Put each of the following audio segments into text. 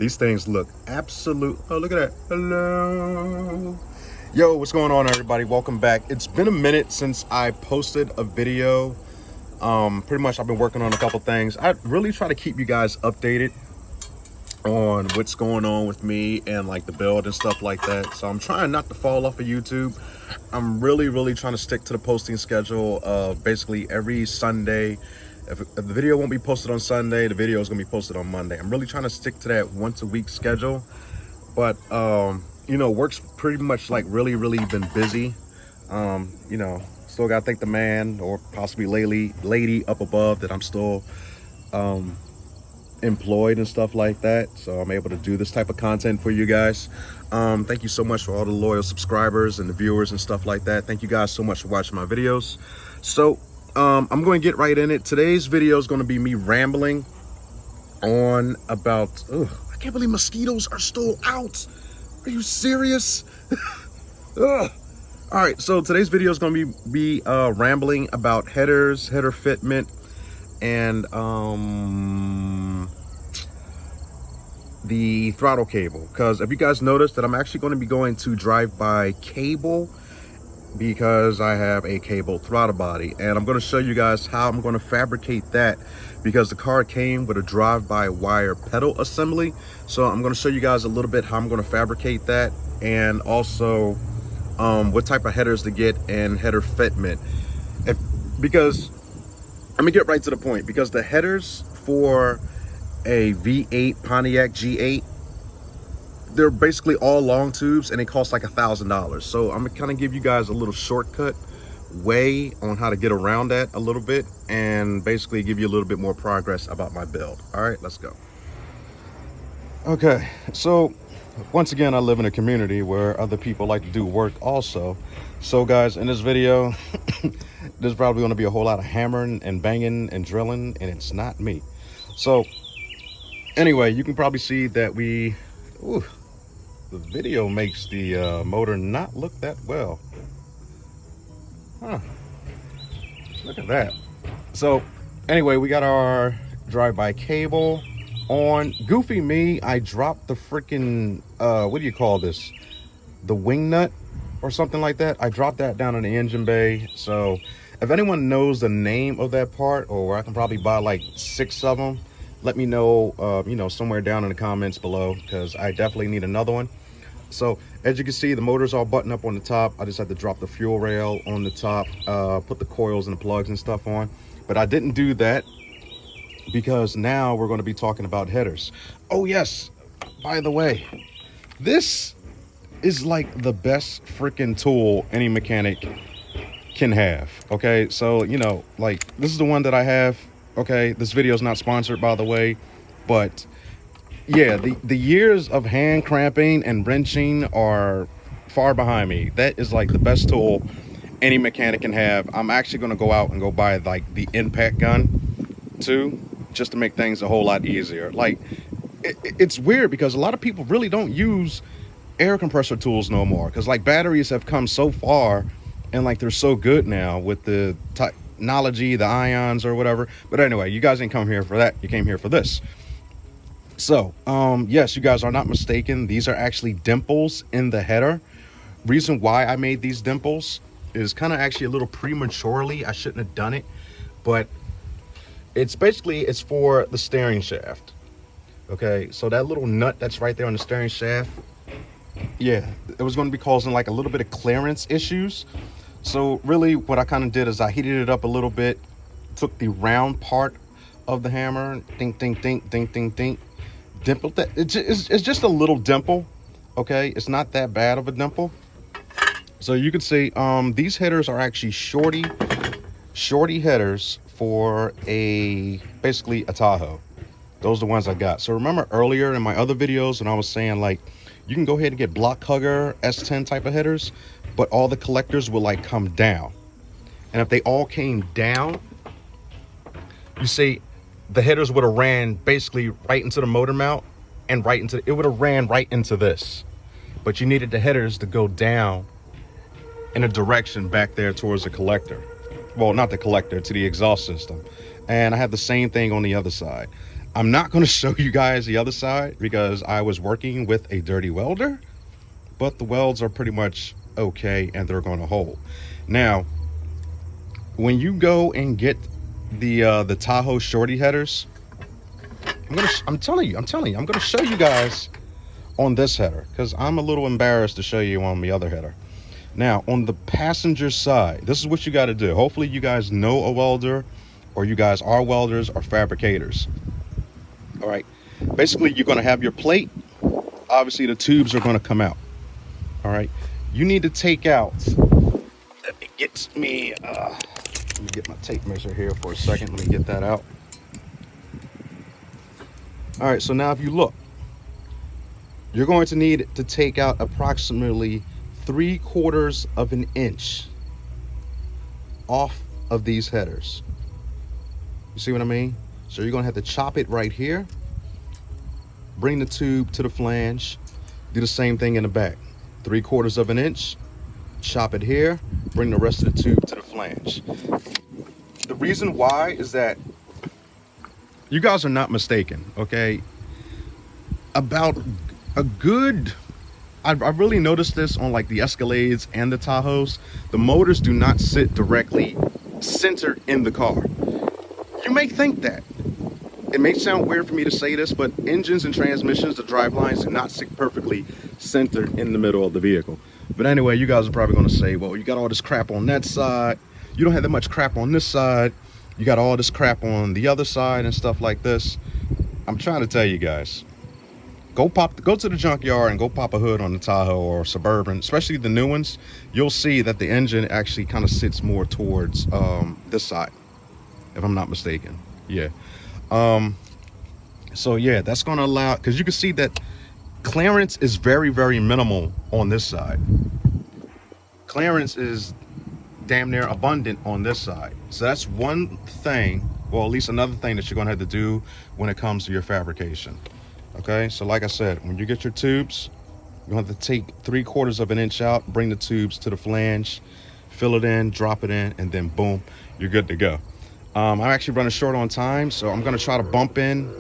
These things look absolute. Oh, look at that. Hello. Yo, what's going on, everybody? Welcome back. It's been a minute since I posted a video. Pretty much I've been working on a couple things. I really try to keep you guys updated on what's going on with me and like the build and stuff like that. So I'm trying not to fall off of YouTube. I'm really trying to stick to the posting schedule of basically every Sunday. If the video won't be posted on Sunday, the video is going to be posted on Monday. I'm really trying to stick to that once a week schedule. But, you know, work's pretty much like really been busy. You know, still got to thank the man or possibly lady up above that I'm still employed and stuff like that. So I'm able to do this type of content for you guys. Thank you so much for all the loyal subscribers and the viewers and stuff like that. Thank you guys so much for watching my videos. So I'm going to get right in it. Today's video is going to be me rambling on about, I can't believe mosquitoes are still out. Are you serious? All right, so today's video is going to be rambling about headers, header fitment, and the throttle cable. Because if you guys noticed that I'm actually going to be going to drive-by cable because I have a cable throttle body, and I'm going to show you guys how I'm going to fabricate that because the car came with a drive-by wire pedal assembly. So I'm going to show you guys a little bit how I'm going to fabricate that, and also what type of headers to get and header fitment. Because let me get right to the point, because the headers for a V8 Pontiac G8, they're basically all long tubes and they cost like $1,000. So I'm gonna kind of give you guys a little shortcut way on how to get around that a little bit and basically give you a little bit more progress about my build. All right, let's go. Okay, so once again, I live in a community where other people like to do work also. So guys, in this video, there's probably going to be a whole lot of hammering and banging and drilling, and it's not me. So anyway, you can probably see that the video makes the motor not look that well. Huh. Look at that. So anyway, we got our drive-by cable on. Goofy me, I dropped the freaking what do you call this, the wing nut or something like that. I dropped that down in the engine bay. So if anyone knows the name of that part, or where I can probably buy like 6 of them, let me know, you know, somewhere down in the comments below, because I definitely need another one. So as you can see, the motor's all buttoned up on the top. I just had to drop the fuel rail on the top, put the coils and the plugs and stuff on. But I didn't do that because now we're going to be talking about headers. Oh yes, by the way, this is like the best freaking tool any mechanic can have. Okay, so you know, like, this is the one that I have. Okay, this video is not sponsored, by the way, but yeah, the years of hand cramping and wrenching are far behind me. That is like the best tool any mechanic can have. I'm actually going to go out and go buy like the impact gun too, just to make things a whole lot easier. Like, it's weird because a lot of people really don't use air compressor tools no more, because like batteries have come so far and like they're so good now with the technology, the ions or whatever. But anyway, you guys didn't come here for that, you came here for this. So yes, you guys are not mistaken, these are actually dimples in the header. Reason why I made these dimples is kind of actually a little prematurely. I shouldn't have done it, but it's basically, it's for the steering shaft. Okay, so that little nut that's right there on the steering shaft, yeah, it was going to be causing like a little bit of clearance issues. So really what I kind of did is I heated it up a little bit, took the round part of the hammer, ding ding ding ding ding ding, dimpled that. It's just a little dimple. Okay, it's not that bad of a dimple. So you can see these headers are actually shorty headers for basically a Tahoe. Those are the ones I got. So remember earlier in my other videos when I was saying like you can go ahead and get block hugger S10 type of headers, but all the collectors will like come down. And if they all came down, you see the headers would have ran basically right into the motor mount and right into, it would have ran right into this. But you needed the headers to go down in a direction back there towards the collector. Well, not the collector, to the exhaust system. And I have the same thing on the other side. I'm not going to show you guys the other side because I was working with a dirty welder, but the welds are pretty much okay and they're going to hold. Now, when you go and get the Tahoe shorty headers, I'm telling you, I'm going to show you guys on this header because I'm a little embarrassed to show you on the other header. Now, on the passenger side, this is what you got to do. Hopefully you guys know a welder, or you guys are welders or fabricators. All right, basically you're going to have your plate. Obviously the tubes are going to come out. All right, you need to take out, let me get my tape measure here for a second. Let me get that out. All right, so now if you look, you're going to need to take out approximately 3/4 of an inch off of these headers. You see what I mean? So you're gonna have to chop it right here, bring the tube to the flange, do the same thing in the back. 3/4 of an inch, chop it here, bring the rest of the tube to the flange. The reason why is that you guys are not mistaken, okay? About a good, I've really noticed this on like the Escalades and the Tahoes. The motors do not sit directly centered in the car. You may think that. It may sound weird for me to say this, but engines and transmissions, the drive lines, do not sit perfectly centered in the middle of the vehicle. But anyway, you guys are probably going to say, well, you got all this crap on that side. You don't have that much crap on this side. You got all this crap on the other side and stuff like this. I'm trying to tell you guys, go to the junkyard and go pop a hood on the Tahoe or Suburban, especially the new ones. You'll see that the engine actually kind of sits more towards this side, if I'm not mistaken. Yeah. So yeah, that's going to allow, because you can see that clearance is very, very minimal on this side. Clearance is damn near abundant on this side. So that's one thing, well, at least another thing that you're going to have to do when it comes to your fabrication. Okay, so like I said, when you get your tubes, you're going to have to take 3/4 of an inch out, bring the tubes to the flange, fill it in, drop it in, and then boom, you're good to go. I'm actually running short on time, so I'm going to try to bump in.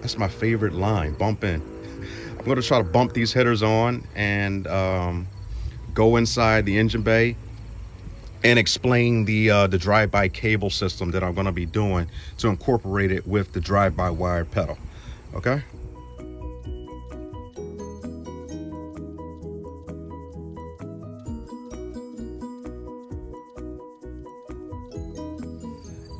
That's my favorite line, bump in. I'm going to try to bump these headers on and go inside the engine bay and explain the drive-by cable system that I'm going to be doing to incorporate it with the drive-by wire pedal. Okay.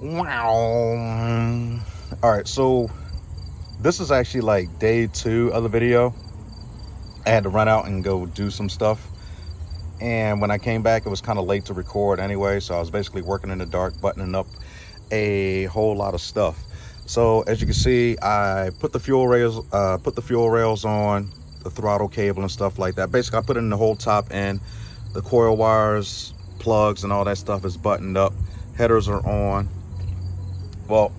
Wow. All right, so this is actually like day 2 of the video. I had to run out and go do some stuff, and when I came back it was kind of late to record anyway, so I was basically working in the dark, buttoning up a whole lot of stuff. So as you can see, I put the fuel rails on, the throttle cable and stuff like that. Basically I put it in the whole top end. The coil wires, plugs, and all that stuff is buttoned up. Headers are on. Well,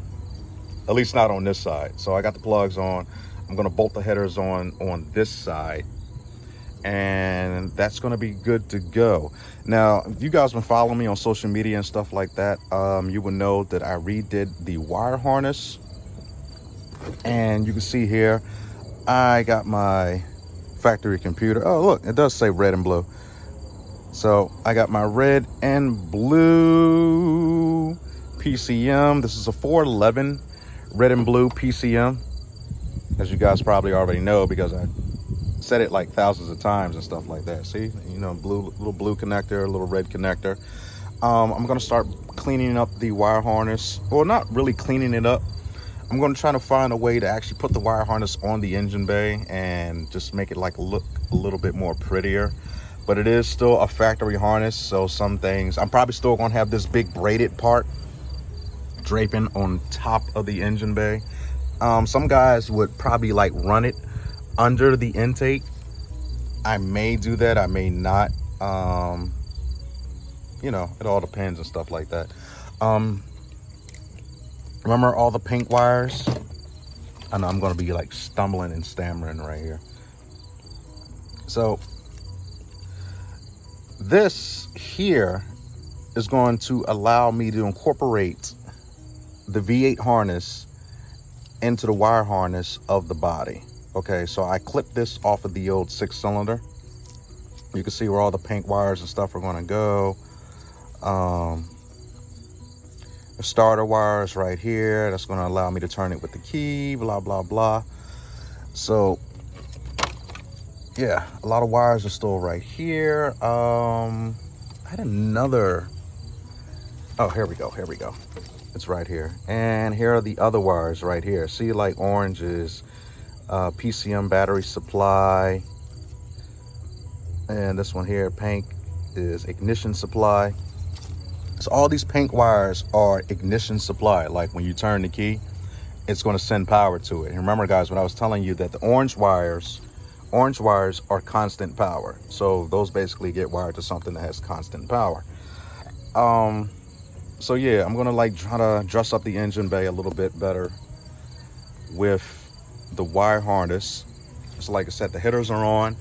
at least not on this side. So I got the plugs on. I'm gonna bolt the headers on this side, and that's gonna be good to go. Now, if you guys been following me on social media and stuff like that, you will know that I redid the wire harness, and you can see here I got my factory computer. Oh look, it does say red and blue. So I got my red and blue PCM. This is a 411 red and blue PCM, as you guys probably already know because I said it like thousands of times and stuff like that. See, you know, little blue connector, a little red connector. I'm gonna start cleaning up the wire harness. Well, not really cleaning it up. I'm gonna try to find a way to actually put the wire harness on the engine bay and just make it like look a little bit more prettier. But it is still a factory harness, so some things I'm probably still gonna have this big braided part draping on top of the engine bay. Some guys would probably like run it under the intake. I may do that, I may not. You know, it all depends and stuff like that. Remember all the pink wires? I know I'm gonna be like stumbling and stammering right here. So this here is going to allow me to incorporate the V8 harness into the wire harness of the body. Okay, so I clipped this off of the old 6-cylinder. You can see where all the paint wires and stuff are going to go. The starter wire is right here. That's going to allow me to turn it with the key, blah, blah, blah. So, yeah, a lot of wires are still right here. I had another... Oh, here we go. It's right here. And here are the other wires right here. See, like orange is PCM battery supply. And this one here, pink, is ignition supply. So all these pink wires are ignition supply. Like when you turn the key, it's going to send power to it. And remember, guys, when I was telling you that the orange wires are constant power. So those basically get wired to something that has constant power. So yeah, I'm gonna like try to dress up the engine bay a little bit better with the wire harness. So like I said, the headers are on.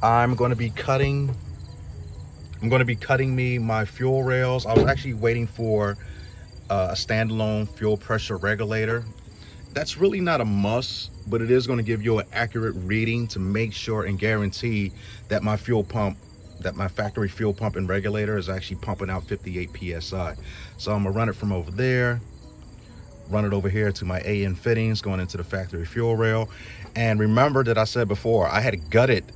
I'm gonna be cutting me my fuel rails. I was actually waiting for a standalone fuel pressure regulator. That's really not a must, but it is going to give you an accurate reading to make sure and guarantee that my factory fuel pump and regulator is actually pumping out 58 psi. So I'm gonna run it from over there, run it over here to my AN fittings going into the factory fuel rail. And remember that I said before, I had gutted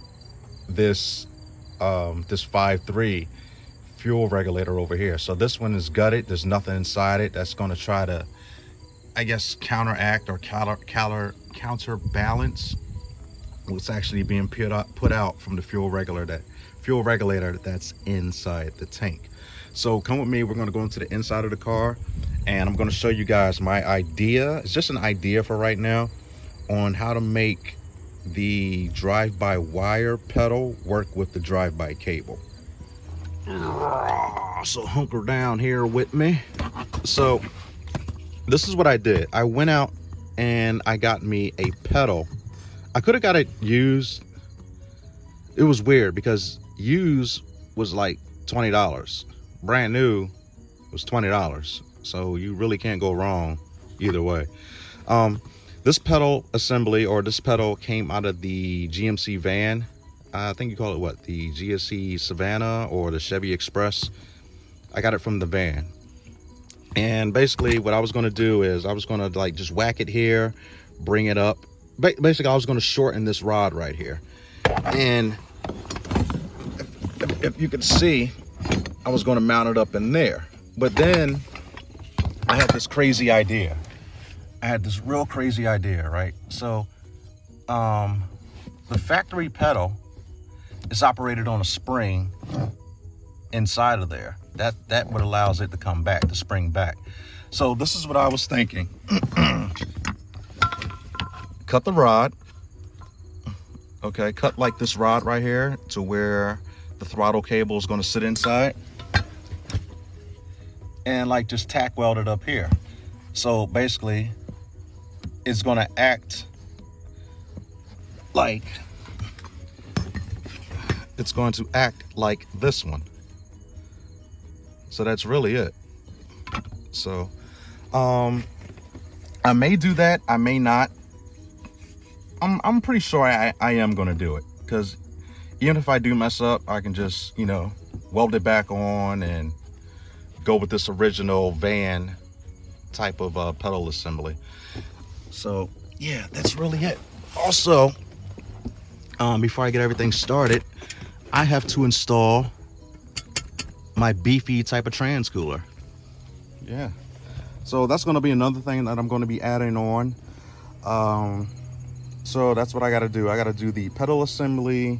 this 5.3 fuel regulator over here. So this one is gutted. There's nothing inside it. That's going to try to, I guess, counteract or counterbalance what's actually being put out from the fuel regulator that's inside the tank. So come with me. We're going to go into the inside of the car, and I'm going to show you guys my idea. It's just an idea for right now on how to make the drive-by wire pedal work with the drive-by cable. So hunker down here with me. So this is what I did. I went out and I got me a pedal. I could have got it used. It was weird because used was like $20. Brand new was $20. So you really can't go wrong either way. This pedal assembly, or this pedal, came out of the GMC van. I think you call it what? The GSC Savannah or the Chevy Express. I got it from the van. And basically what I was going to do is I was going to like just whack it here, bring it up. Basically I was going to shorten this rod right here. And if you can see, I was going to mount it up in there. But then I had this crazy idea. I had this real crazy idea, right? So the factory pedal is operated on a spring inside of there. That what allows it to come back, to spring back. So this is what I was thinking. Cut the rod. Okay, cut like this rod right here to where the throttle cable is going to sit inside. And like just tack weld it up here. So basically it's going to act like this one. So that's really it. So I may do that, I may not. I'm pretty sure I am going to do it, because even if I do mess up, I can just, you know, weld it back on and go with this original van type of pedal assembly. So yeah, that's really it. Also, before I get everything started, I have to install my beefy type of trans cooler. Yeah, so that's going to be another thing that I'm going to be adding on. So that's what I got to do. I got to do the pedal assembly.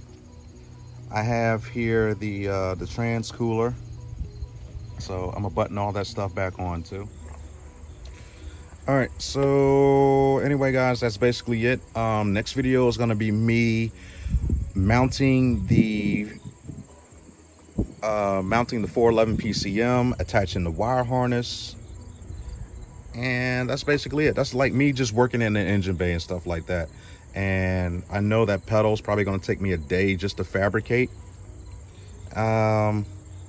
I have here the trans cooler, so I'm gonna button all that stuff back on too. All right, so anyway guys, that's basically it. Next video is going to be me mounting the 411 PCM, attaching the wire harness, and that's basically it. That's like me just working in the engine bay and stuff like that. And I know that pedal is probably going to take me a day just to fabricate.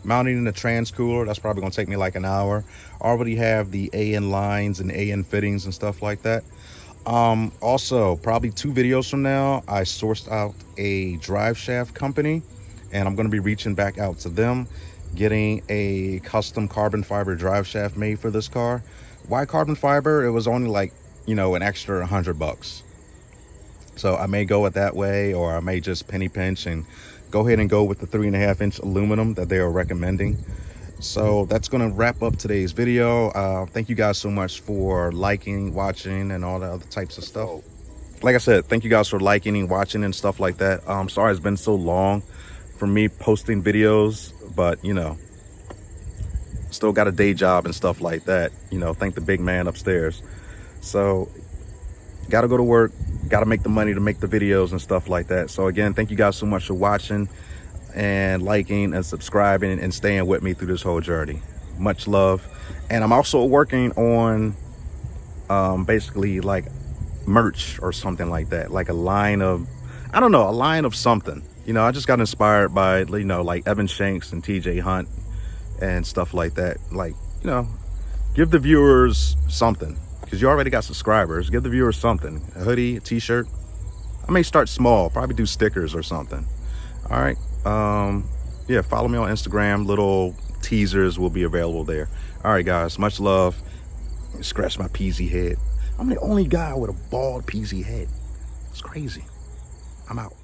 Mounting in the trans cooler, that's probably going to take me like an hour. I already have the AN lines and AN fittings and stuff like that. Also, probably 2 videos from now, I sourced out a drive shaft company, and I'm going to be reaching back out to them, getting a custom carbon fiber drive shaft made for this car. Why carbon fiber? It was only like, you know, an extra $100. So I may go it that way, or I may just penny pinch and go ahead and go with the 3.5-inch aluminum that they are recommending. So that's going to wrap up today's video. Thank you guys so much for liking, watching, and all the other types of stuff. Like I said, thank you guys for liking and watching and stuff like that. Sorry it's been so long for me posting videos, but you know, still got a day job and stuff like that. You know, thank the big man upstairs. So got to go to work, got to make the money to make the videos and stuff like that. So again, thank you guys so much for watching and liking and subscribing and staying with me through this whole journey. Much love. And I'm also working on basically like merch or something like that, like a line of, I don't know, a line of something. You know, I just got inspired by, you know, like Evan Shanks and TJ Hunt and stuff like that. Like, you know, give the viewers something, because you already got subscribers. Give the viewers something, a hoodie, a t-shirt. I may start small, probably do stickers or something. All right. Yeah, follow me on Instagram. Little teasers will be available there. All right, guys, much love. Scratch my peasy head. I'm the only guy with a bald peasy head. It's crazy. I'm out.